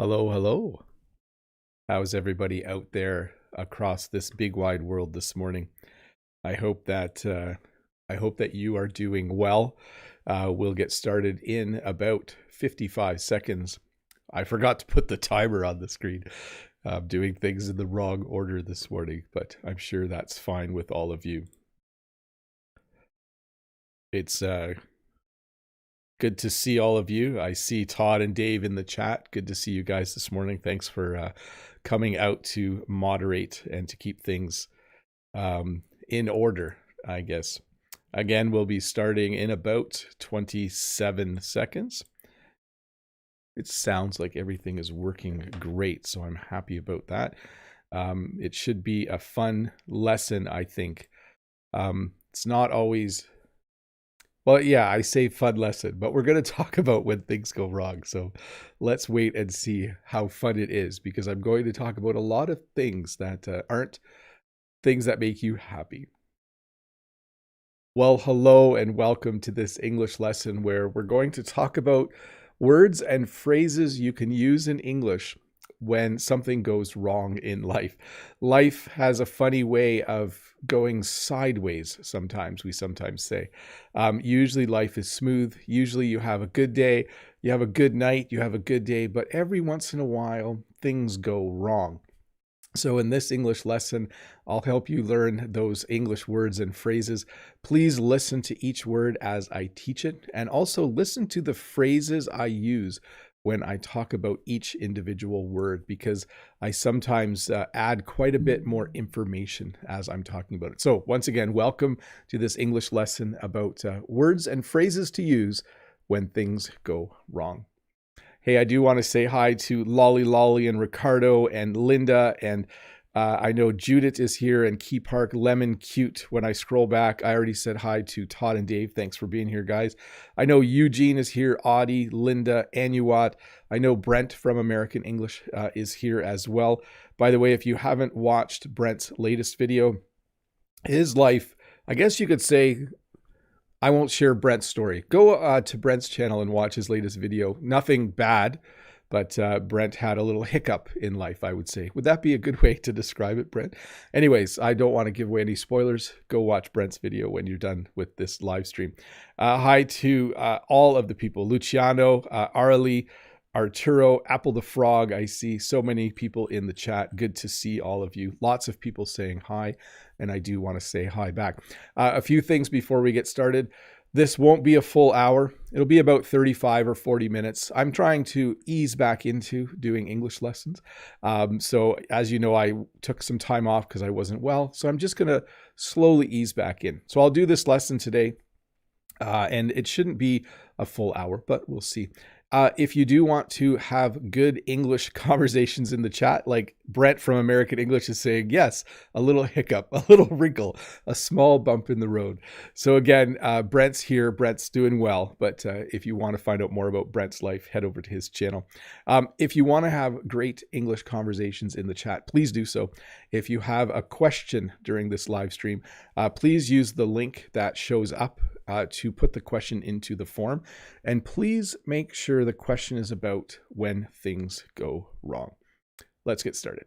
Hello, hello. How's everybody out there across this big wide world this morning? I hope that you are doing well. We'll get started in about 55 seconds. I forgot to put the timer on the screen. I'm doing things in the wrong order this morning, but I'm sure that's fine with all of you. It's good to see all of you. I see Todd and Dave in the chat. Good to see you guys this morning. Thanks for coming out to moderate and to keep things in order, I guess. Again, we'll be starting in about 27 seconds. It sounds like everything is working great, so I'm happy about that. It should be a fun lesson, I think. It's not always... Well, yeah, I say fun lesson, but we're going to talk about when things go wrong. So let's wait and see how fun it is, because I'm going to talk about a lot of things that aren't things that make you happy. Well, hello and welcome to this English lesson where we're going to talk about words and phrases you can use in English when something goes wrong in life. Life has a funny way of going sideways sometimes, we sometimes say. Usually life is smooth. Usually you have a good day, you have a good night, you have a good day, but every once in a while things go wrong. So in this English lesson, I'll help you learn those English words and phrases. Please listen to each word as I teach it, and also listen to the phrases I use when I talk about each individual word, because I sometimes add quite a bit more information as I'm talking about it. So once again, welcome to this English lesson about words and phrases to use when things go wrong. Hey, I do want to say hi to Lolly and Ricardo and Linda, and I know Judith is here, and Key Park Lemon Cute. When I scroll back, I already said hi to Todd and Dave. Thanks for being here, guys. I know Eugene is here, Audie, Linda, Anuat. I know Brent from American English is here as well. By the way, if you haven't watched Brent's latest video, his life, I guess you could say, I won't share Brent's story. Go to Brent's channel and watch his latest video. Nothing bad, but Brent had a little hiccup in life, I would say. Would that be a good way to describe it, Brent? Anyways, I don't want to give away any spoilers. Go watch Brent's video when you're done with this live stream. Hi to all of the people. Luciano, Arlie, Arturo, Apple the Frog. I see so many people in the chat. Good to see all of you. Lots of people saying hi, and I do want to say hi back. A few things before we get started. This won't be a full hour. It'll be about 35 or 40 minutes. I'm trying to ease back into doing English lessons. So as you know, I took some time off because I wasn't well. So I'm just going to slowly ease back in. So I'll do this lesson today, and it shouldn't be a full hour, but we'll see. If you do want to have good English conversations in the chat, like Brent from American English is saying, yes, a little hiccup, a little wrinkle, a small bump in the road. So again, Brent's here. Brent's doing well. But if you want to find out more about Brent's life, head over to his channel. If you want to have great English conversations in the chat, please do so. If you have a question during this live stream, please use the link that shows up to put the question into the form. And please make sure the question is about when things go wrong. Let's get started.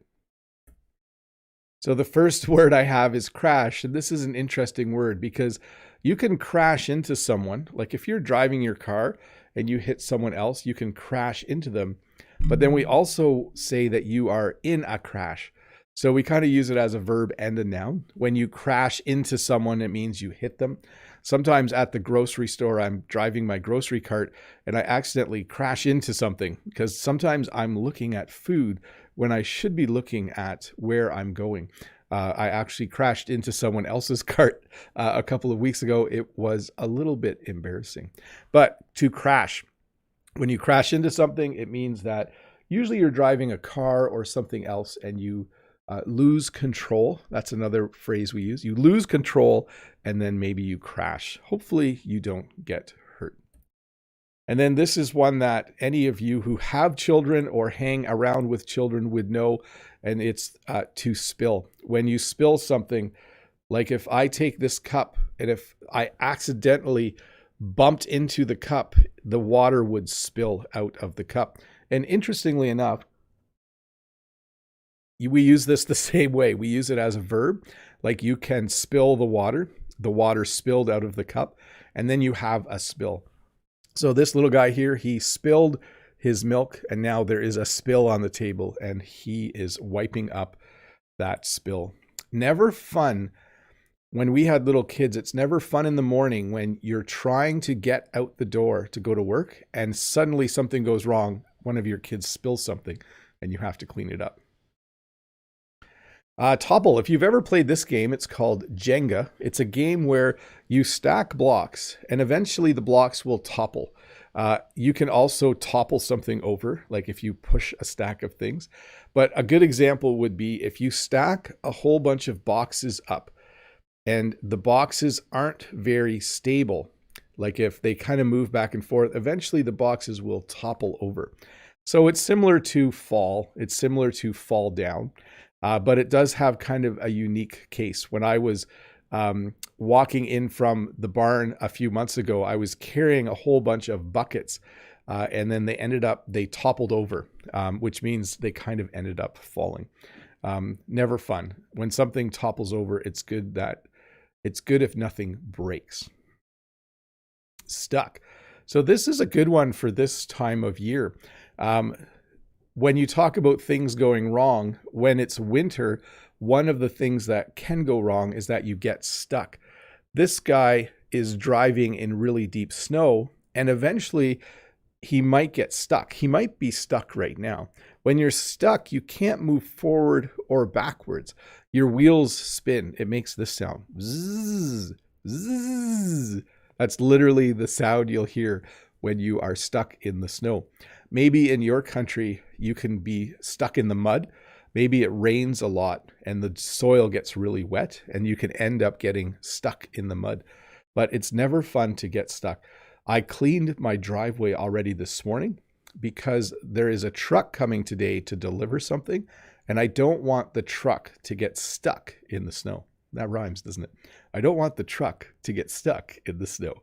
So the first word I have is crash. And this is an interesting word because you can crash into someone. Like if you're driving your car and you hit someone else, you can crash into them. But then we also say that you are in a crash. So we kind of use it as a verb and a noun. When you crash into someone, it means you hit them. Sometimes at the grocery store, I'm driving my grocery cart and I accidentally crash into something because sometimes I'm looking at food when I should be looking at where I'm going. I actually crashed into someone else's cart a couple of weeks ago. It was a little bit embarrassing. But to crash, when you crash into something, it means that usually you're driving a car or something else and you lose control. That's another phrase we use. You lose control and then maybe you crash. Hopefully you don't get hurt. And then this is one that any of you who have children or hang around with children would know, and it's to spill. When you spill something, like if I take this cup and if I accidentally bumped into the cup, the water would spill out of the cup. And interestingly enough, we use this the same way. We use it as a verb. Like you can spill the water spilled out of the cup, and then you have a spill. So this little guy here, he spilled his milk, and now there is a spill on the table, and he is wiping up that spill. Never fun. When we had little kids, it's never fun in the morning when you're trying to get out the door to go to work, and suddenly something goes wrong. One of your kids spills something, and you have to clean it up. Topple, if you've ever played this game, it's called Jenga. It's a game where you stack blocks and eventually the blocks will topple. You can also topple something over, like if you push a stack of things. But a good example would be if you stack a whole bunch of boxes up and the boxes aren't very stable, like if they kind of move back and forth, eventually the boxes will topple over. So it's similar to fall. It's similar to fall down. But it does have kind of a unique case. When I was walking in from the barn a few months ago, I was carrying a whole bunch of buckets, and then they toppled over, which means they kind of ended up falling. Never fun. When something topples over, it's good if nothing breaks. Stuck. So this is a good one for this time of year. When you talk about things going wrong, when it's winter, one of the things that can go wrong is that you get stuck. This guy is driving in really deep snow, and eventually he might get stuck. He might be stuck right now. When you're stuck, you can't move forward or backwards. Your wheels spin. It makes this sound. Zzz, zzz. That's literally the sound you'll hear when you are stuck in the snow. Maybe in your country, you can be stuck in the mud. Maybe it rains a lot and the soil gets really wet and you can end up getting stuck in the mud. But it's never fun to get stuck. I cleaned my driveway already this morning because there is a truck coming today to deliver something, and I don't want the truck to get stuck in the snow. That rhymes, doesn't it? I don't want the truck to get stuck in the snow.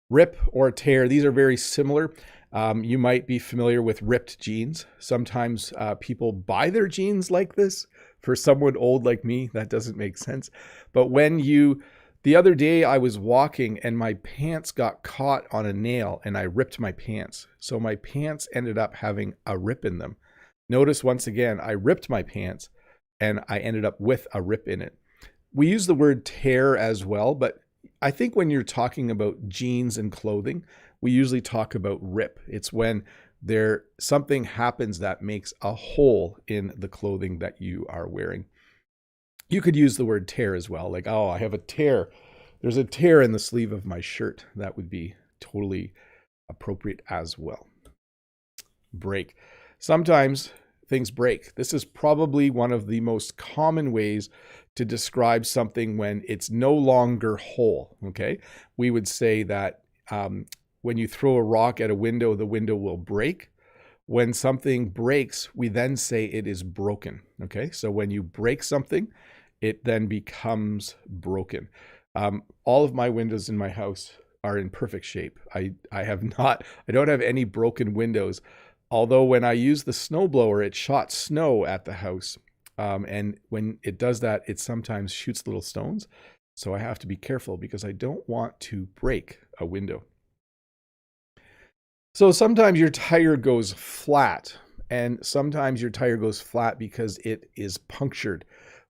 Rip or tear, these are very similar. You might be familiar with ripped jeans. Sometimes people buy their jeans like this. For someone old like me, that doesn't make sense. But the other day I was walking and my pants got caught on a nail and I ripped my pants. So my pants ended up having a rip in them. Notice once again, I ripped my pants and I ended up with a rip in it. We use the word tear as well, but I think when you're talking about jeans and clothing, we usually talk about rip. It's when something happens that makes a hole in the clothing that you are wearing. You could use the word tear as well, like, oh, I have a tear. There's a tear in the sleeve of my shirt. That would be totally appropriate as well. Break. Sometimes things break. This is probably one of the most common ways to describe something when it's no longer whole, okay? We would say that when you throw a rock at a window, the window will break. When something breaks, we then say it is broken, okay? So when you break something, it then becomes broken. All of my windows in my house are in perfect shape. I don't have any broken windows. Although when I use the snowblower, it shot snow at the house. And when it does that, it sometimes shoots little stones. So I have to be careful because I don't want to break a window. So sometimes your tire goes flat, and sometimes your tire goes flat because it is punctured.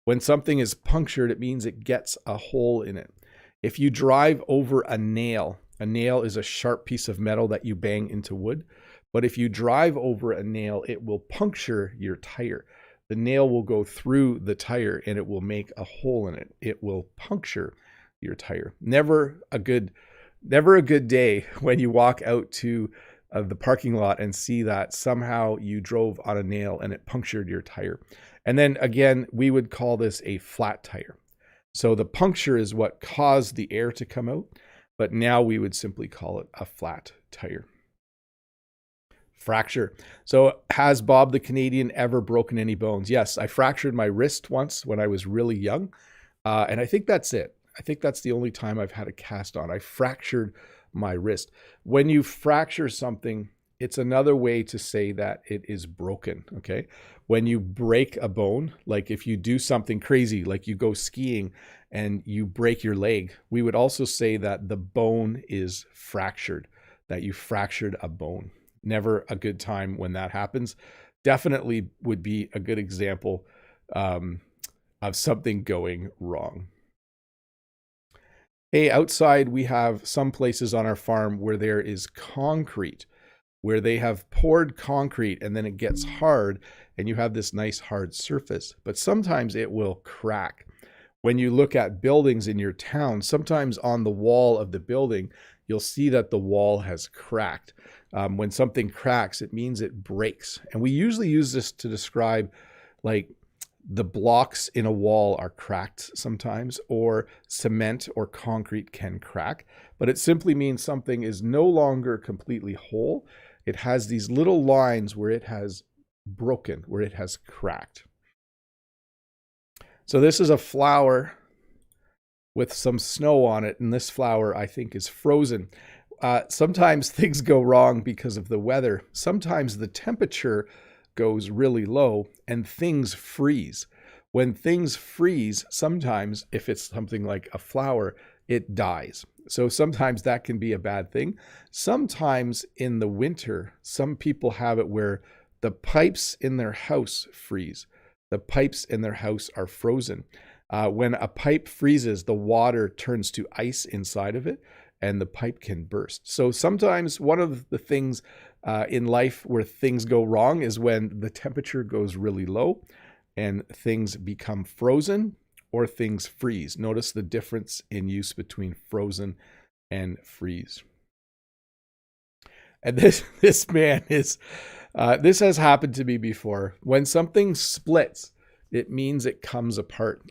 When something is punctured, it means it gets a hole in it. If you drive over a nail is a sharp piece of metal that you bang into wood. But if you drive over a nail, it will puncture your tire. The nail will go through the tire and it will make a hole in it. It will puncture your tire. Never a good day when you walk out to the parking lot and see that somehow you drove on a nail and it punctured your tire. And then again, we would call this a flat tire. So the puncture is what caused the air to come out, but now we would simply call it a flat tire. Fracture. So has Bob the Canadian ever broken any bones? Yes, I fractured my wrist once when I was really young. And I think that's it. I think that's the only time I've had a cast on. I fractured my wrist. When you fracture something, it's another way to say that it is broken, okay? When you break a bone, like if you do something crazy, like you go skiing and you break your leg, we would also say that the bone is fractured, that you fractured a bone. Never a good time when that happens. Definitely would be a good example of something going wrong. Hey, outside we have some places on our farm where there is concrete, where they have poured concrete and then it gets hard and you have this nice hard surface, but sometimes it will crack. When you look at buildings in your town, sometimes on the wall of the building, you'll see that the wall has cracked. When something cracks, it means it breaks. And we usually use this to describe like the blocks in a wall are cracked sometimes, or cement or concrete can crack, but it simply means something is no longer completely whole. It has these little lines where it has broken, where it has cracked. So this is a flower with some snow on it, and this flower I think is frozen. Sometimes things go wrong because of the weather. Sometimes the temperature goes really low and things freeze. When things freeze, sometimes if it's something like a flower, it dies. So sometimes that can be a bad thing. Sometimes in the winter, some people have it where the pipes in their house freeze. The pipes in their house are frozen. When a pipe freezes, the water turns to ice inside of it and the pipe can burst. So sometimes one of the things in life where things go wrong is when the temperature goes really low and things become frozen or things freeze. Notice the difference in use between frozen and freeze. And this man is, this has happened to me before. When something splits, it means it comes apart.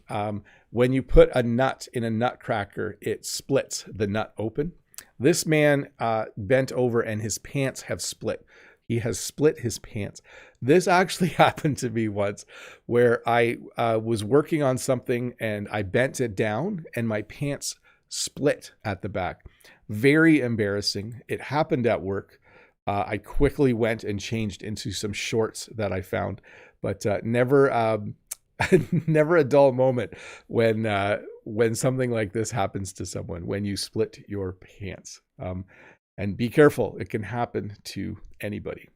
When you put a nut in a nutcracker, it splits the nut open. This man bent over and his pants have split. He has split his pants. This actually happened to me once where I was working on something and I bent it down and my pants split at the back. Very embarrassing. It happened at work. I quickly went and changed into some shorts that I found, but never never a dull moment when something like this happens to someone, when you split your pants. And be careful, it can happen to anybody.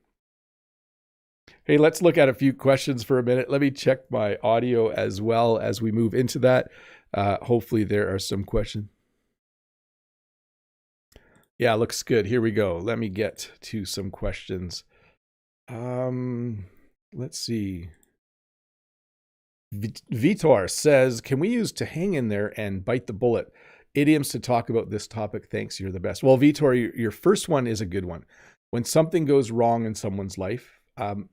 Hey, let's look at a few questions for a minute. Let me check my audio as well as we move into that. Hopefully there are some questions. Yeah, looks good. Here we go. Let me get to some questions. Let's see. Vitor says, can we use to hang in there and bite the bullet? Idioms to talk about this topic. Thanks, you're the best. Well, Vitor, your first one is a good one. When something goes wrong in someone's life,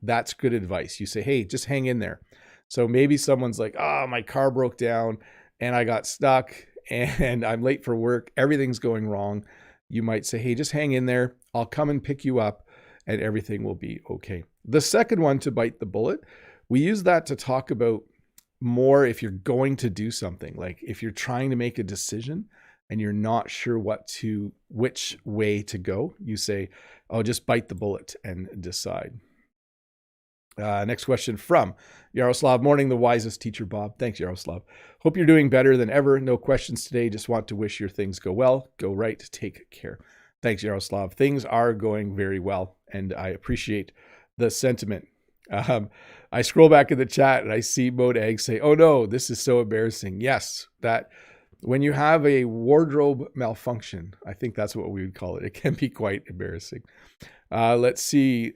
that's good advice. You say, hey, just hang in there. So maybe someone's like, oh, my car broke down and I got stuck and I'm late for work. Everything's going wrong. You might say, hey, just hang in there. I'll come and pick you up and everything will be okay. The second one, to bite the bullet, we use that to talk about more if you're going to do something, like if you're trying to make a decision and you're not sure which way to go, you say, oh, just bite the bullet and decide. Next question from Yaroslav. Morning, the wisest teacher, Bob. Thanks, Yaroslav. Hope you're doing better than ever. No questions today. Just want to wish your things go well. Go right. Take care. Thanks, Yaroslav. Things are going very well, and I appreciate the sentiment. I scroll back in the chat and I see Mode Egg say, oh no, this is so embarrassing. Yes, that when you have a wardrobe malfunction, I think that's what we would call it. It can be quite embarrassing. Let's see.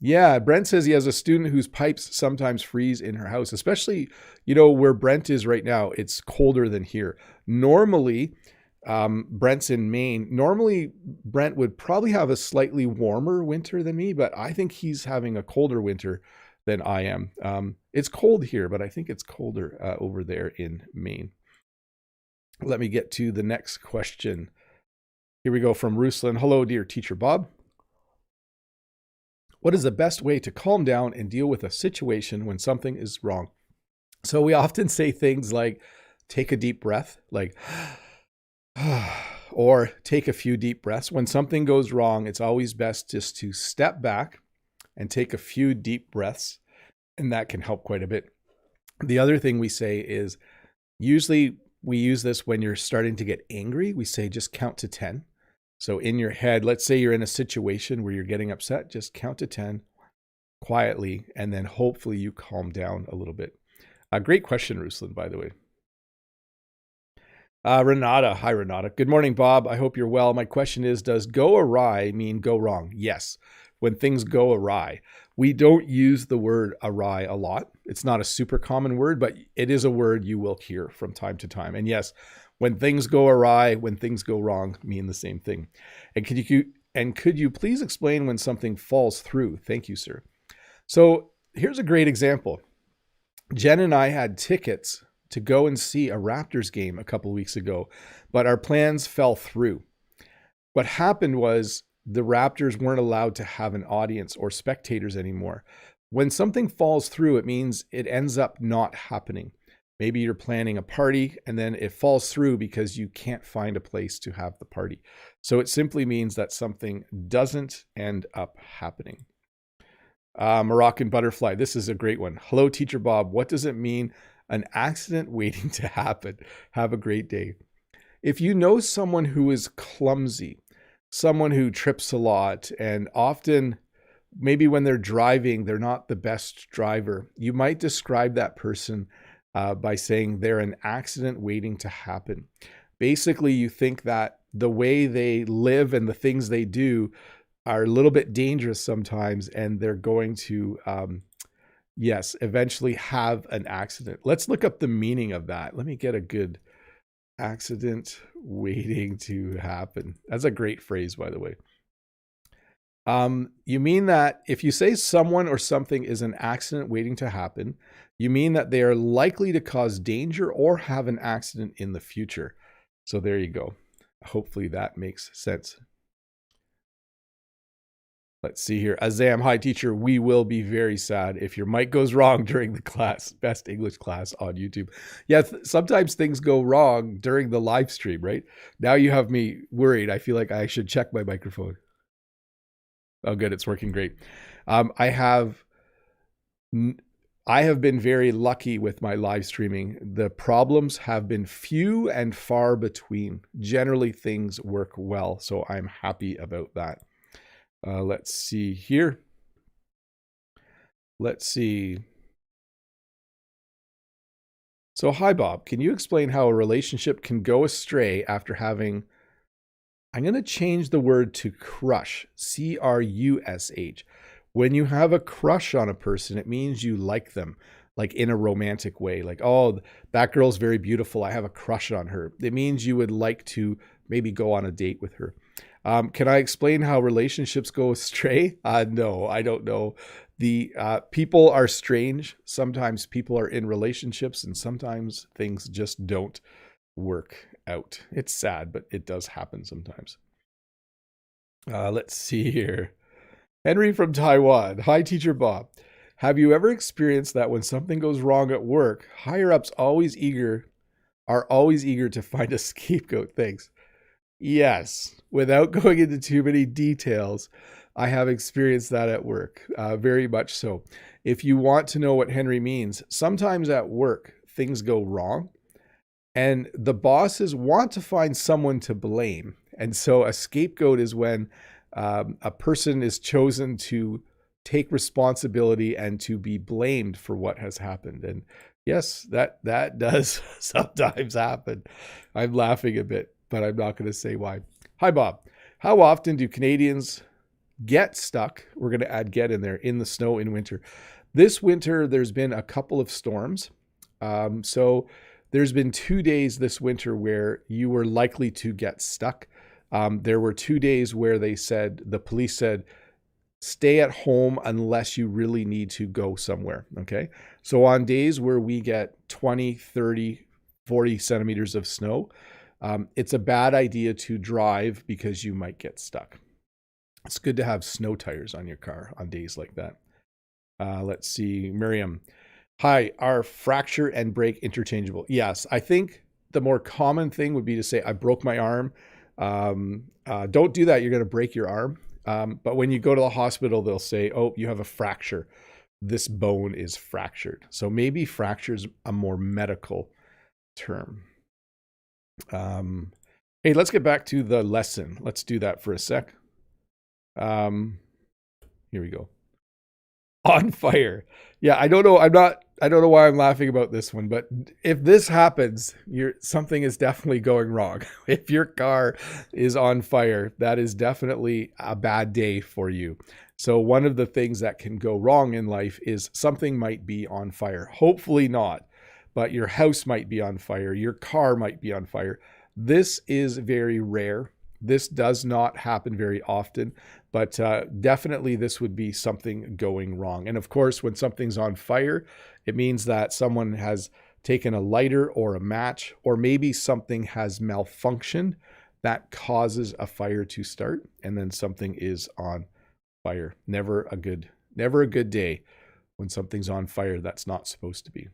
Yeah, Brent says he has a student whose pipes sometimes freeze in her house, especially, where Brent is right now. It's colder than here. Normally, Brent's in Maine. Normally, Brent would probably have a slightly warmer winter than me, but I think he's having a colder winter than I am. It's cold here, but I think it's colder over there in Maine. Let me get to the next question. Here we go from Ruslan. Hello, dear teacher Bob. What is the best way to calm down and deal with a situation when something is wrong? So we often say things like, take a deep breath, like, or take a few deep breaths. When something goes wrong, it's always best just to step back and take a few deep breaths, and that can help quite a bit. The other thing we say is, usually we use this when you're starting to get angry. We say just count to 10. So in your head, let's say you're in a situation where you're getting upset, just count to 10 quietly, and then hopefully you calm down a little bit. Great question, Ruslan, by the way. Renata. Hi, Renata. Good morning, Bob. I hope you're well. My question is, does go awry mean go wrong? Yes. When things go awry. We don't use the word awry a lot. It's not a super common word, but it is a word you will hear from time to time. And yes, when things go awry, when things go wrong mean the same thing. And could you please explain when something falls through? Thank you, sir. So here's a great example. Jen and I had tickets to go and see a Raptors game a couple of weeks ago, but our plans fell through. What happened was the Raptors weren't allowed to have an audience or spectators anymore. When something falls through, it means it ends up not happening. Maybe you're planning a party and then it falls through because you can't find a place to have the party. So it simply means that something doesn't end up happening. Moroccan Butterfly, this is a great one. Hello, Teacher Bob. What does it mean? An accident waiting to happen. Have a great day. If you know someone who is clumsy, someone who trips a lot, and often maybe when they're driving, they're not the best driver, you might describe that person by saying they're an accident waiting to happen. Basically, you think that the way they live and the things they do are a little bit dangerous sometimes, and they're going to, yes, eventually have an accident. Let's look up the meaning of that. Let me get a good accident waiting to happen. That's a great phrase, by the way. You mean that if you say someone or something is an accident waiting to happen, you mean that they are likely to cause danger or have an accident in the future. So there you go. Hopefully that makes sense. Let's see here. Azam, hi teacher. We will be very sad if your mic goes wrong during the class. Best English class on YouTube. Yeah, sometimes things go wrong during the live stream, right? Now you have me worried. I feel like I should check my microphone. Oh, good. It's working great. I have been very lucky with my live streaming. The problems have been few and far between. Generally, things work well, so I'm happy about that. Let's see here. Let's see. So, hi, Bob. Can you explain how a relationship can go astray after having, I'm going to change the word to crush, C-R-U-S-H. When you have a crush on a person, it means you like them, like in a romantic way. Like, oh, that girl's very beautiful. I have a crush on her. It means you would like to maybe go on a date with her. Can I explain how relationships go astray? No, I don't know. The people are strange. Sometimes people are in relationships and sometimes things just don't work out. It's sad, but it does happen sometimes. Let's see here. Henry from Taiwan. Hi, Teacher Bob. Have you ever experienced that when something goes wrong at work, higher-ups are always eager to find a scapegoat? Thanks. Yes, without going into too many details, I have experienced that at work, very much so. If you want to know what Henry means, sometimes at work, things go wrong, and the bosses want to find someone to blame. And so a scapegoat is when a person is chosen to take responsibility and to be blamed for what has happened. And yes, that does sometimes happen. I'm laughing a bit, but I'm not going to say why. Hi, Bob. How often do Canadians get stuck? We're going to add get in there, in the snow in winter. This winter, there's been a couple of storms. So there's been 2 days this winter where you were likely to get stuck. There were 2 days where the police said, stay at home unless you really need to go somewhere. Okay. So on days where we get 20, 30, 40 centimeters of snow, it's a bad idea to drive because you might get stuck. It's good to have snow tires on your car on days like that. Let's see, Miriam. Hi, are fracture and break interchangeable? Yes, I think the more common thing would be to say I broke my arm. Don't do that. You're going to break your arm. But when you go to the hospital, they'll say, oh, you have a fracture. This bone is fractured. So maybe fracture is a more medical term. Hey, let's get back to the lesson. Let's do that for a sec. Here we go. On fire. Yeah, I don't know. I don't know why I'm laughing about this one, but if this happens, something is definitely going wrong. If your car is on fire, that is definitely a bad day for you. So one of the things that can go wrong in life is something might be on fire. Hopefully not, but your house might be on fire. Your car might be on fire. This is very rare. This does not happen very often, but definitely this would be something going wrong. And of course, when something's on fire, it means that someone has taken a lighter or a match, or maybe something has malfunctioned that causes a fire to start, and then something is on fire. Never a good day when something's on fire that's not supposed to be.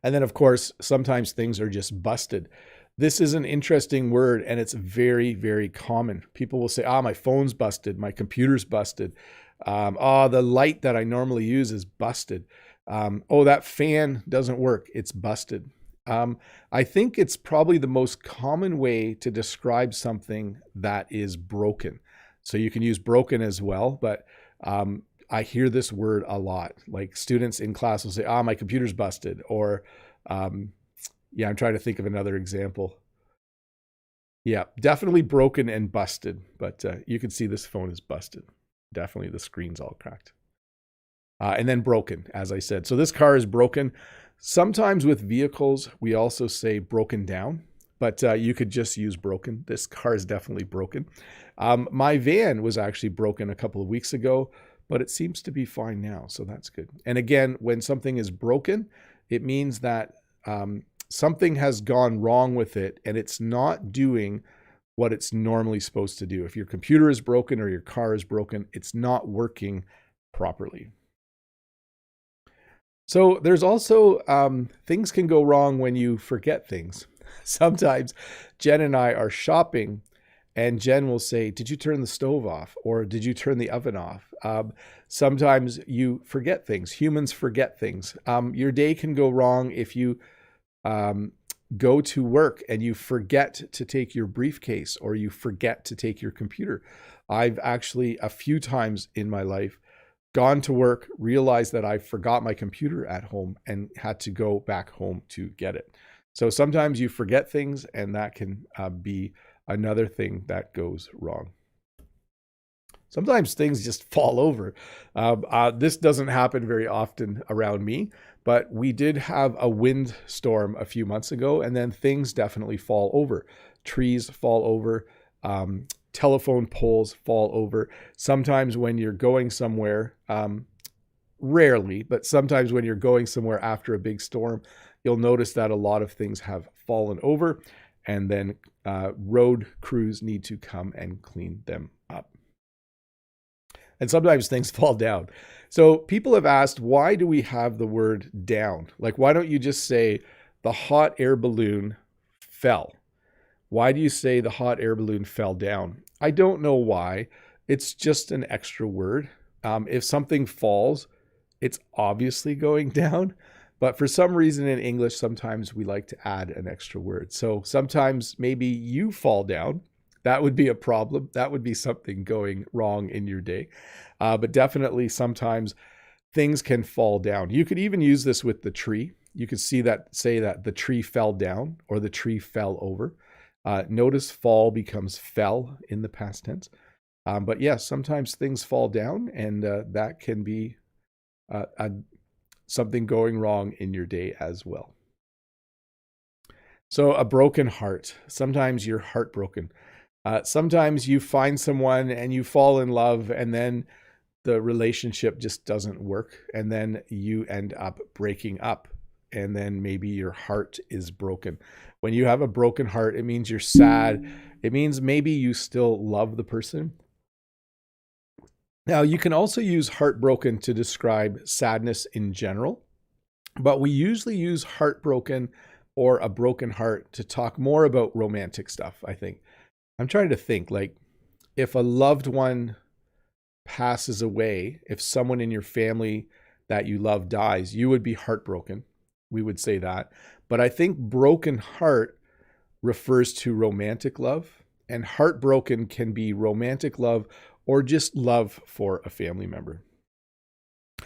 And then of course, sometimes things are just busted. This is an interesting word, and it's very, very common. People will say, my phone's busted. My computer's busted. The light that I normally use is busted. That fan doesn't work. It's busted. I think it's probably the most common way to describe something that is broken. So you can use broken as well, but I hear this word a lot. Like students in class will say, my computer's busted, or I'm trying to think of another example. Yeah, definitely broken and busted, but you can see this phone is busted. Definitely the screen's all cracked. And then broken, as I said. So this car is broken. Sometimes with vehicles, we also say broken down, but you could just use broken. This car is definitely broken. My van was actually broken a couple of weeks ago, but it seems to be fine now, so that's good. And again, when something is broken, it means that something has gone wrong with it, and it's not doing what it's normally supposed to do. If your computer is broken or your car is broken, it's not working properly. So there's also things can go wrong when you forget things. Sometimes Jen and I are shopping, and Jen will say, did you turn the stove off? Or did you turn the oven off? Sometimes you forget things. Humans forget things. Your day can go wrong if you go to work and you forget to take your briefcase, or you forget to take your computer. I've actually a few times in my life gone to work, realized that I forgot my computer at home, and had to go back home to get it. So sometimes you forget things, and that can be another thing that goes wrong. Sometimes things just fall over. This doesn't happen very often around me, but we did have a windstorm a few months ago, and then things definitely fall over. Trees fall over, telephone poles fall over. Sometimes when you're going somewhere, rarely, but sometimes when you're going somewhere after a big storm, you'll notice that a lot of things have fallen over, and then road crews need to come and clean them up. And sometimes things fall down. So people have asked, why do we have the word down? Like, why don't you just say the hot air balloon fell? Why do you say the hot air balloon fell down? I don't know why. It's just an extra word. If something falls, it's obviously going down. But for some reason in English, sometimes we like to add an extra word. So sometimes maybe you fall down. That would be a problem. That would be something going wrong in your day. But definitely sometimes things can fall down. You could even use this with the tree. You could say that the tree fell down, or the tree fell over. Notice fall becomes fell in the past tense. But yes, sometimes things fall down, and that can be something going wrong in your day as well. So a broken heart. Sometimes you're heartbroken. Sometimes you find someone and you fall in love, and then the relationship just doesn't work, and then you end up breaking up, and then maybe your heart is broken. When you have a broken heart, it means you're sad. It means maybe you still love the person. Now, you can also use heartbroken to describe sadness in general, but we usually use heartbroken or a broken heart to talk more about romantic stuff, I think. I'm trying to think, like, if a loved one passes away, if someone in your family that you love dies, you would be heartbroken. We would say that. But I think broken heart refers to romantic love, and heartbroken can be romantic love or just love for a family member.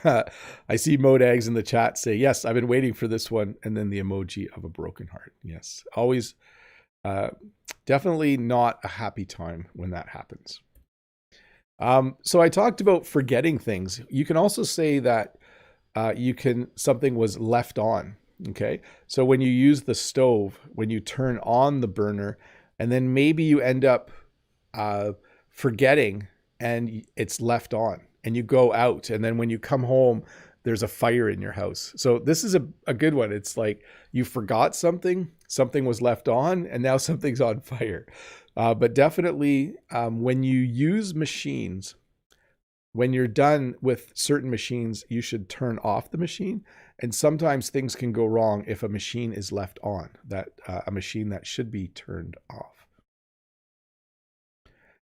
I see Modags in the chat say, yes, I've been waiting for this one. And then the emoji of a broken heart. Yes, always, definitely not a happy time when that happens. So I talked about forgetting things. You can also say that something was left on. Okay. So when you use the stove, when you turn on the burner, and then maybe you end up forgetting and it's left on, and you go out, and then when you come home, there's a fire in your house. So this is a good one. It's like you forgot something was left on, and now something's on fire. But definitely when you use machines, when you're done with certain machines, you should turn off the machine. And sometimes things can go wrong if a machine is left on, a machine that should be turned off.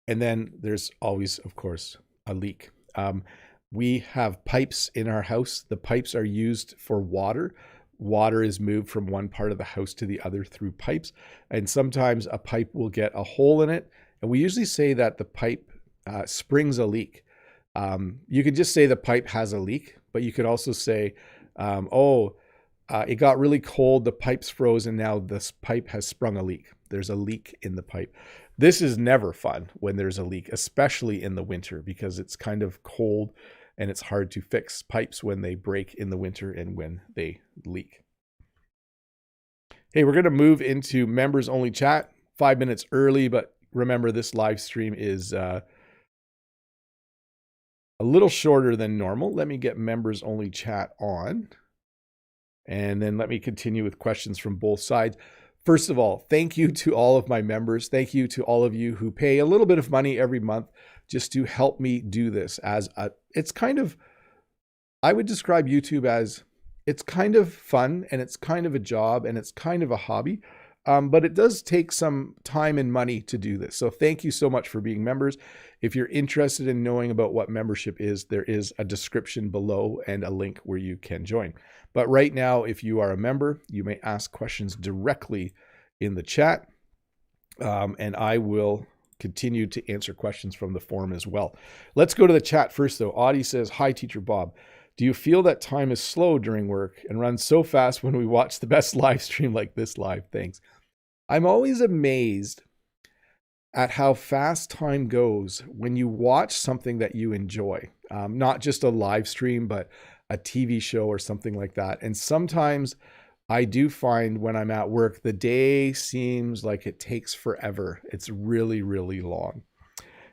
And then there's always, of course, a leak. We have pipes in our house. The pipes are used for water. Water is moved from one part of the house to the other through pipes. And sometimes a pipe will get a hole in it. And we usually say that the pipe springs a leak. You could just say the pipe has a leak, but you could also say, it got really cold, the pipe's froze, and now this pipe has sprung a leak. There's a leak in the pipe. This is never fun when there's a leak, especially in the winter, because it's kind of cold and it's hard to fix pipes when they break in the winter and when they leak. Hey, we're going to move into members only chat 5 minutes early, but remember this live stream is a little shorter than normal. Let me get members only chat on, and then let me continue with questions from both sides. First of all, thank you to all of my members. Thank you to all of you who pay a little bit of money every month just to help me do this. It's kind of, I would describe YouTube as, it's kind of fun, and it's kind of a job, and it's kind of a hobby. But it does take some time and money to do this. So thank you so much for being members. If you're interested in knowing about what membership is, there is a description below and a link where you can join. But right now, if you are a member, you may ask questions directly in the chat, and I will continue to answer questions from the forum as well. Let's go to the chat first, though. Audie says, hi, Teacher Bob. Do you feel that time is slow during work and runs so fast when we watch the best live stream like this live? Thanks. I'm always amazed at how fast time goes when you watch something that you enjoy, not just a live stream, but a TV show or something like that. And sometimes I do find when I'm at work, the day seems like it takes forever. It's really, really long.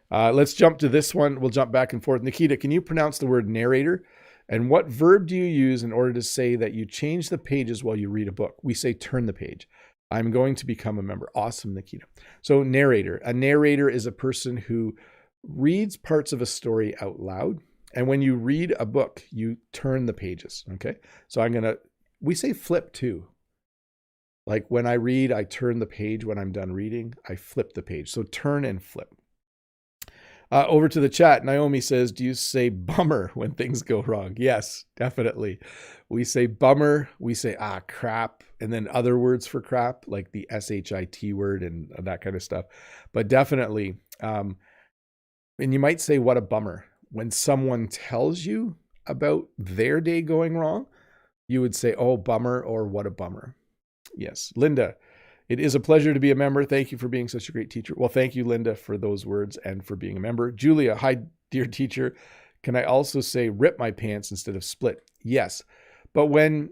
Let's jump to this one. We'll jump back and forth. Nikita, can you pronounce the word narrator? And what verb do you use in order to say that you change the pages while you read a book? We say turn the page. I'm going to become a member. Awesome, Nikita. So narrator. A narrator is a person who reads parts of a story out loud. And when you read a book, you turn the pages. Okay. So we say flip too. Like when I read, I turn the page. When I'm done reading, I flip the page. So turn and flip. Over to the chat. Naomi says, do you say bummer when things go wrong? Yes, definitely. We say bummer. We say, crap. And then other words for crap, like the SHIT word and that kind of stuff. But definitely, and you might say, what a bummer. When someone tells you about their day going wrong, you would say, oh, bummer, or what a bummer. Yes. Linda, it is a pleasure to be a member. Thank you for being such a great teacher. Well, thank you, Linda, for those words and for being a member. Julia, hi, dear teacher. Can I also say rip my pants instead of split? Yes. But when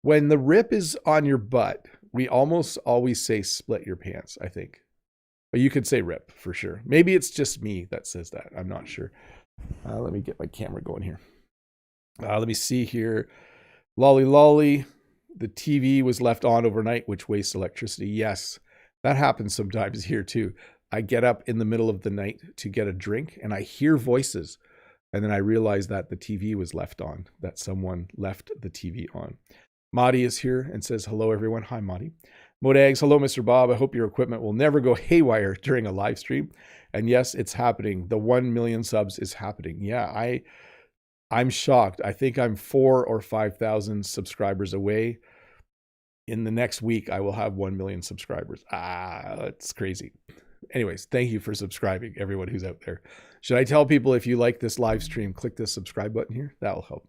the rip is on your butt, we almost always say split your pants, I think. But you could say rip for sure. Maybe it's just me that says that. I'm not sure. Let me get my camera going here. Let me see here. Lolly lolly. The TV was left on overnight, which wastes electricity. Yes, that happens sometimes here too. I get up in the middle of the night to get a drink and I hear voices. And then I realize that the TV was left on, that someone left the TV on. Madi is here and says, hello, everyone. Hi, Madi. Modags, hello, Mr. Bob. I hope your equipment will never go haywire during a live stream. And yes, it's happening. The 1 million subs is happening. Yeah, I'm shocked. I think I'm 4,000 or 5,000 subscribers away. In the next week, I will have 1 million subscribers. That's crazy. Anyways, thank you for subscribing, everyone who's out there. Should I tell people, if you like this live stream, click this subscribe button here? That will help.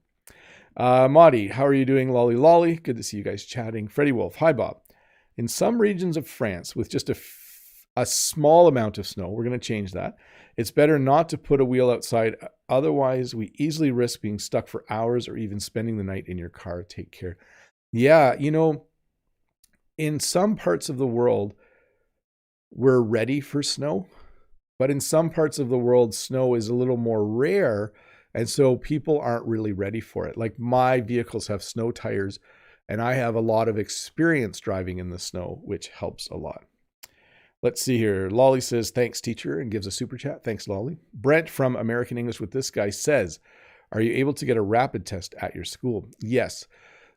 Madi, how are you doing? Lolly Lolly. Good to see you guys chatting. Freddie Wolf, hi, Bob. In some regions of France, with just a small amount of snow, we're going to change that. It's better not to put a wheel outside. Otherwise, we easily risk being stuck for hours or even spending the night in your car. Take care. Yeah, you know, in some parts of the world, we're ready for snow. But in some parts of the world, snow is a little more rare. And so people aren't really ready for it. Like, my vehicles have snow tires, and I have a lot of experience driving in the snow, which helps a lot. Let's see here. Lolly says, thanks, teacher, and gives a super chat. Thanks, Lolly. Brent from American English with This Guy says, are you able to get a rapid test at your school? Yes.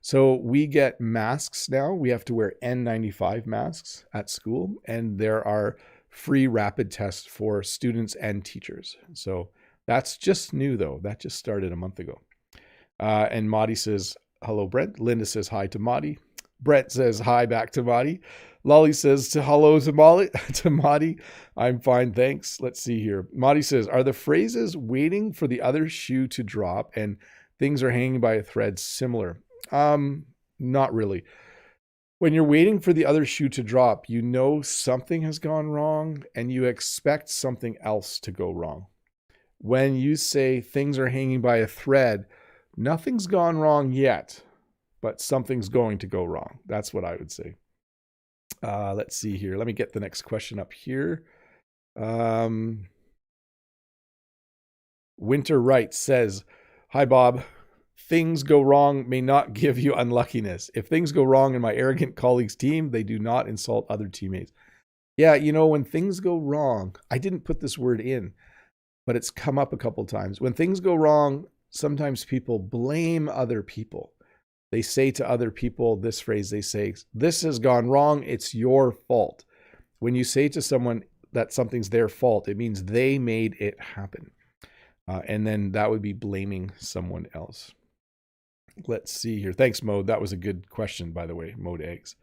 So we get masks now. We have to wear N95 masks at school, and there are free rapid tests for students and teachers. So that's just new, though. That just started a month ago. And Madi says, hello, Brent. Linda says hi to Madi. Brent says hi back to Madi. Lolly says hello to Madi. I'm fine, thanks. Let's see here. Madi says, are the phrases waiting for the other shoe to drop and things are hanging by a thread similar? Not really. When you're waiting for the other shoe to drop, you know something has gone wrong and you expect something else to go wrong. When you say things are hanging by a thread, nothing's gone wrong yet, but something's going to go wrong. That's what I would say. Let's see here. Let me get the next question up here. Winter Wright says, hi, Bob. Things go wrong may not give you unluckiness. If things go wrong in my arrogant colleagues' team, they do not insult other teammates. Yeah, you know, when things go wrong, I didn't put this word in, but it's come up a couple times. When things go wrong, sometimes people blame other people. They say to other people this phrase, they say, this has gone wrong, it's your fault. When you say to someone that something's their fault, it means they made it happen. And then that would be blaming someone else. Let's see here. Thanks, Mode. That was a good question, by the way, Mode Eggs.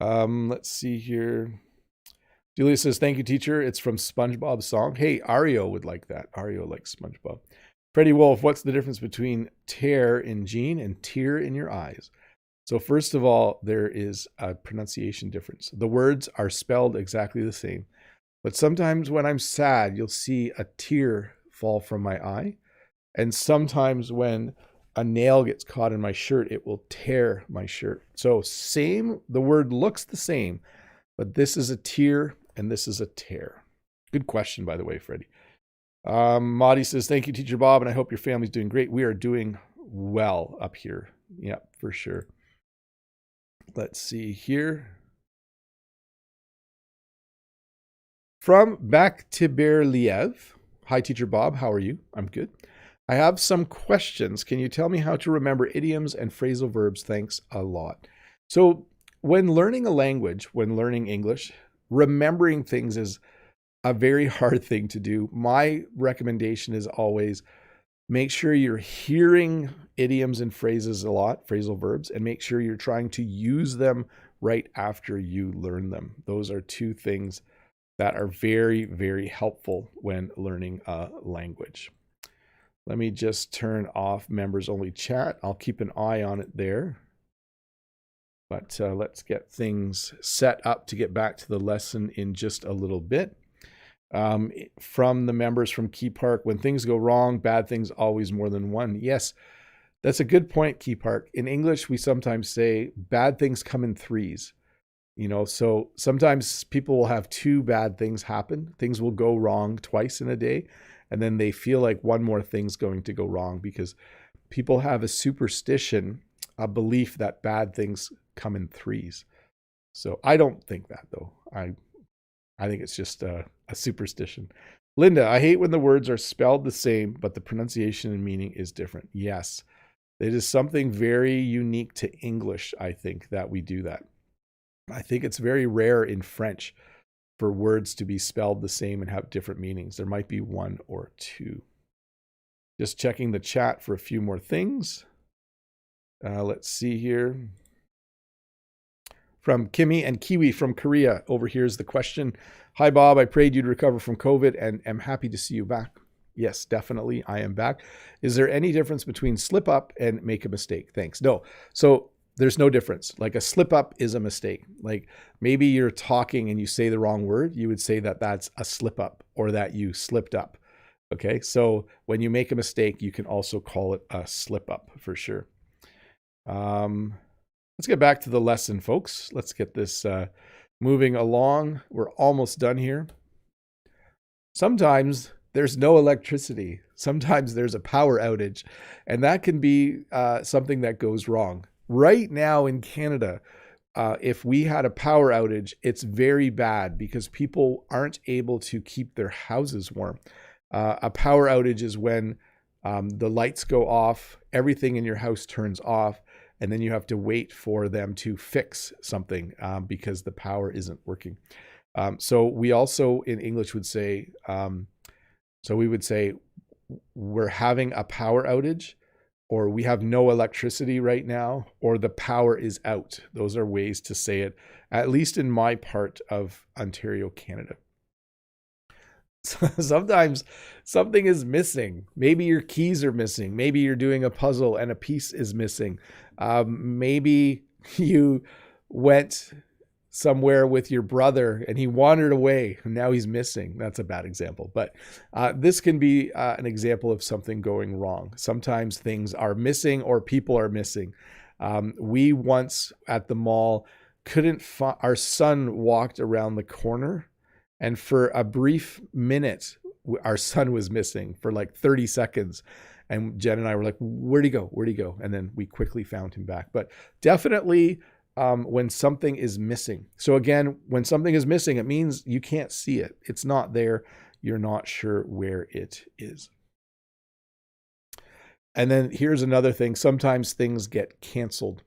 Let's see here. Julia says, thank you, teacher. It's from SpongeBob's song. Hey, Ario would like that. Ario likes SpongeBob. Freddie Wolf, what's the difference between tear in jean and tear in your eyes? So first of all, there is a pronunciation difference. The words are spelled exactly the same. But sometimes when I'm sad, you'll see a tear fall from my eye. And sometimes when a nail gets caught in my shirt, it will tear my shirt. So the word looks the same, but this is a tear and this is a tear. Good question, by the way, Freddie. Madi says, thank you, Teacher Bob, and I hope your family's doing great. We are doing well up here. Yeah, for sure. Let's see here. From Bakhtiberliev. Hi, Teacher Bob. How are you? I'm good. I have some questions. Can you tell me how to remember idioms and phrasal verbs? Thanks a lot. So when learning a language, when learning English, remembering things is a very hard thing to do. My recommendation is always make sure you're hearing idioms and phrases a lot, phrasal verbs, and make sure you're trying to use them right after you learn them. Those are two things that are very, very helpful when learning a language. Let me just turn off members only chat. I'll keep an eye on it there. But let's get things set up to get back to the lesson in just a little bit. From the members from Key Park, when things go wrong, bad things always more than one. Yes, that's a good point, Key Park. In English, we sometimes say bad things come in threes. You know, so sometimes people will have two bad things happen. Things will go wrong twice in a day. And then they feel like one more thing's going to go wrong because people have a superstition, a belief that bad things come in threes. So I don't think that, though. I think it's just a superstition. Linda, I hate when the words are spelled the same, but the pronunciation and meaning is different. Yes, It is something very unique to English, I think, that we do that. I think it's very rare in French for words to be spelled the same and have different meanings. There might be one or two. Just checking the chat for a few more things. Let's see here. From Kimmy and Kiwi from Korea, over here's the question. Hi, Bob. I prayed you'd recover from COVID and am happy to see you back. Yes, definitely. I am back. Is there any difference between slip up and make a mistake? Thanks. No. So there's no difference. Like a slip up is a mistake. Like maybe you're talking and you say the wrong word. You would say that that's a slip up or that you slipped up. Okay. So when you make a mistake, you can also call it a slip up for sure. Let's get back to the lesson, folks. Let's get this moving along. We're almost done here. Sometimes there's no electricity. Sometimes there's a power outage, and that can be something that goes wrong. Right now in Canada, if we had a power outage, it's very bad because people aren't able to keep their houses warm. A power outage is when the lights go off, everything in your house turns off, and then you have to wait for them to fix something because the power isn't working. So we also in English would say, so we would say we're having a power outage, or we have no electricity right now, or the power is out. Those are ways to say it, at least in my part of Ontario, Canada. Sometimes something is missing. Maybe your keys are missing. Maybe you're doing a puzzle and a piece is missing. Maybe you went somewhere with your brother and he wandered away and now he's missing. That's a bad example, but this can be an example of something going wrong. Sometimes things are missing or people are missing. We once at the mall couldn't find, our son walked around the corner, and for a brief minute, our son was missing for like 30 seconds. And Jen and I were like, where'd he go? Where'd he go? And then we quickly found him back. But definitely when something is missing. So again, when something is missing, it means you can't see it. It's not there. You're not sure where it is. And then here's another thing. Sometimes things get canceled.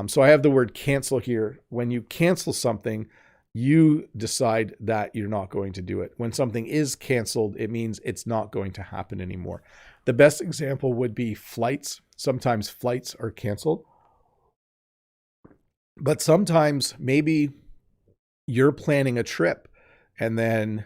So I have the word cancel here. When you cancel something, you decide that you're not going to do it. When something is canceled, it means it's not going to happen anymore. The best example would be flights. Sometimes flights are canceled. But sometimes maybe you're planning a trip and then,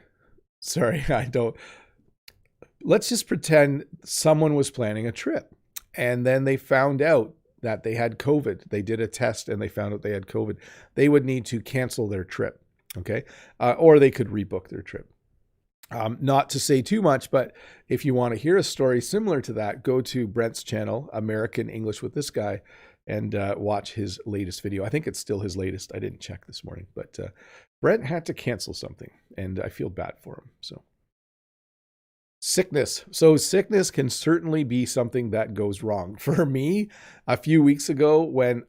let's just pretend someone was planning a trip and then they found out that they had COVID. They did a test and they found out they had COVID. They would need to cancel their trip, okay? Or they could rebook their trip. Not to say too much, but if you want to hear a story similar to that, go to Brent's channel, American English with this guy, and watch his latest video. I think it's still his latest. I didn't check this morning, but Brent had to cancel something, and I feel bad for him. So sickness. So sickness can certainly be something that goes wrong. For me, a few weeks ago when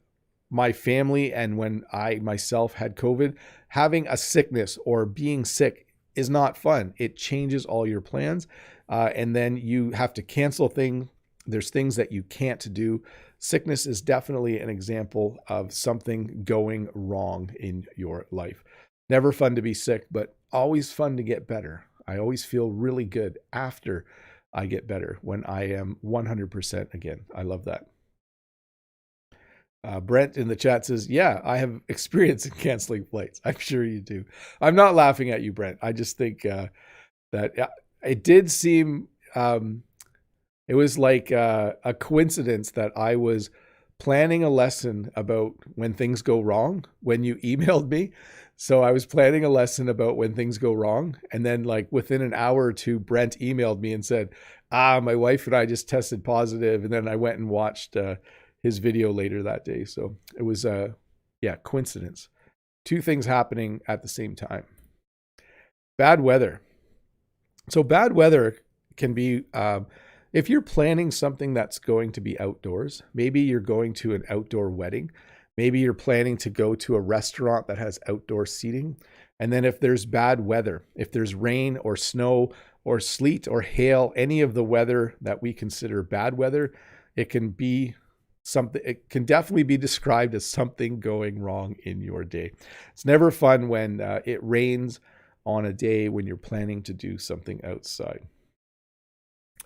my family and when I myself had COVID, having a sickness or being sick is not fun. It changes all your plans. And then you have to cancel things. There's things that you can't do. Sickness is definitely an example of something going wrong in your life. Never fun to be sick, but always fun to get better. I always feel really good after I get better when I am 100% again. I love that. Brent in the chat says, yeah, I have experience in canceling flights. I'm sure you do. I'm not laughing at you, Brent. I just think that it did seem, it was like a coincidence that I was planning a lesson about when things go wrong when you emailed me. So I was planning a lesson about when things go wrong. And then like within an hour or two, Brent emailed me and said, my wife and I just tested positive. And then I went and watched his video later that day. So it was, coincidence. Two things happening at the same time. Bad weather. So bad weather can be, if you're planning something that's going to be outdoors, maybe you're going to an outdoor wedding, maybe you're planning to go to a restaurant that has outdoor seating. And then if there's bad weather, if there's rain or snow or sleet or hail, any of the weather that we consider bad weather, it can be something, it can definitely be described as something going wrong in your day. It's never fun when it rains on a day when you're planning to do something outside.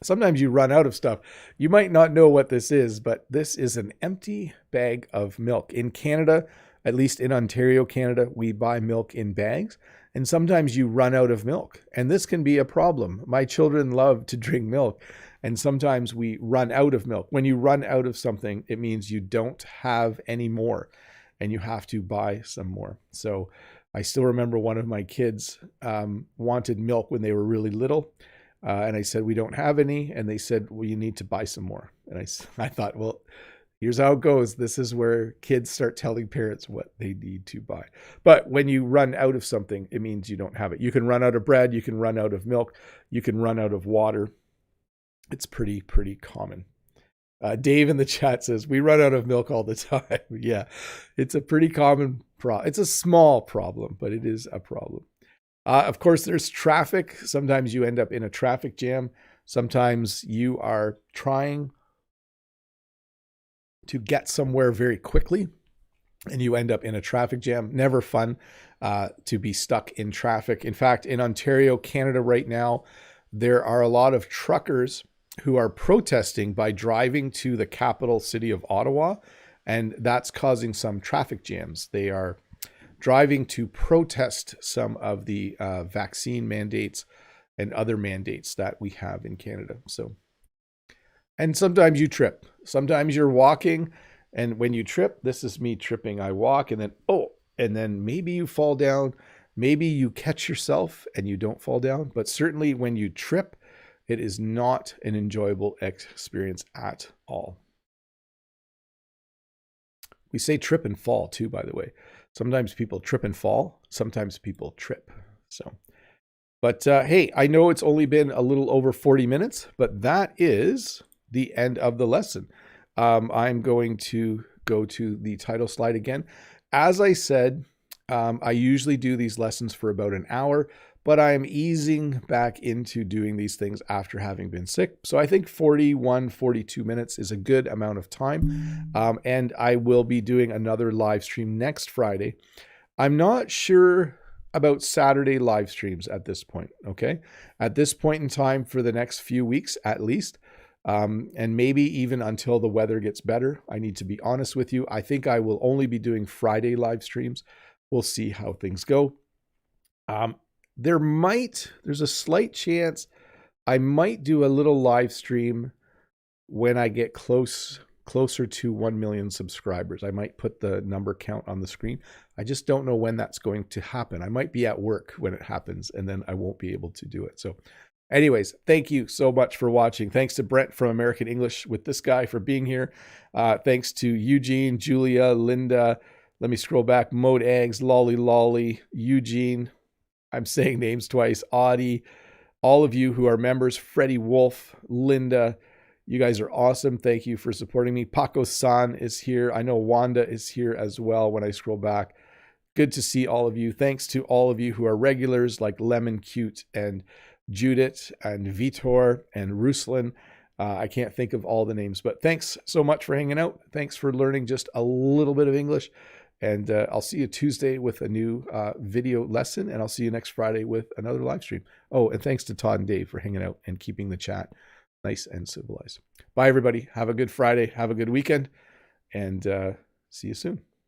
Sometimes you run out of stuff. You might not know what this is, but this is an empty bag of milk. In Canada, at least in Ontario, Canada, we buy milk in bags, and sometimes you run out of milk, and this can be a problem. My children love to drink milk, and sometimes we run out of milk. When you run out of something, it means you don't have any more, and you have to buy some more. So I still remember one of my kids wanted milk when they were really little. And I said, we don't have any. And they said, well, you need to buy some more. And I thought, well, here's how it goes. This is where kids start telling parents what they need to buy. But when you run out of something, it means you don't have it. You can run out of bread. You can run out of milk. You can run out of water. It's pretty common. Dave in the chat says, we run out of milk all the time. Yeah, it's a pretty common problem. It's a small problem, but it is a problem. Of course, there's traffic. Sometimes you end up in a traffic jam. Sometimes you are trying to get somewhere very quickly and you end up in a traffic jam. Never fun to be stuck in traffic. In fact, in Ontario, Canada right now, there are a lot of truckers who are protesting by driving to the capital city of Ottawa, and that's causing some traffic jams. They are driving to protest some of the vaccine mandates and other mandates that we have in Canada. So, and sometimes you trip. Sometimes you're walking, and when you trip, this is me tripping. I walk, and then maybe you fall down. Maybe you catch yourself and you don't fall down. But certainly when you trip, it is not an enjoyable experience at all. We say trip and fall too, by the way. Sometimes people trip and fall. Sometimes people trip. So, but hey, I know it's only been a little over 40 minutes, but that is the end of the lesson. I'm going to go to the title slide again. As I said, I usually do these lessons for about an hour, but I'm easing back into doing these things after having been sick. So I think 41, 42 minutes is a good amount of time. And I will be doing another live stream next Friday. I'm not sure about Saturday live streams at this point, okay? At this point in time for the next few weeks at least, and maybe even until the weather gets better. I need to be honest with you. I think I will only be doing Friday live streams. We'll see how things go. There's a slight chance I might do a little live stream when I get closer to 1 million subscribers. I might put the number count on the screen. I just don't know when that's going to happen. I might be at work when it happens, and then I won't be able to do it. So anyways, thank you so much for watching. Thanks to Brent from American English with this guy for being here. Thanks to Eugene, Julia, Linda. Let me scroll back. Mode Eggs, Lolly, Eugene. I'm saying names twice. Audie, all of you who are members. Freddie Wolf, Linda. You guys are awesome. Thank you for supporting me. Paco-san is here. I know Wanda is here as well when I scroll back. Good to see all of you. Thanks to all of you who are regulars like Lemon Cute and Judith and Vitor and Ruslan. I can't think of all the names, but thanks so much for hanging out. Thanks for learning just a little bit of English. And I'll see you Tuesday with a new video lesson, and I'll see you next Friday with another live stream. Oh, and thanks to Todd and Dave for hanging out and keeping the chat nice and civilized. Bye, everybody. Have a good Friday. Have a good weekend, and see you soon.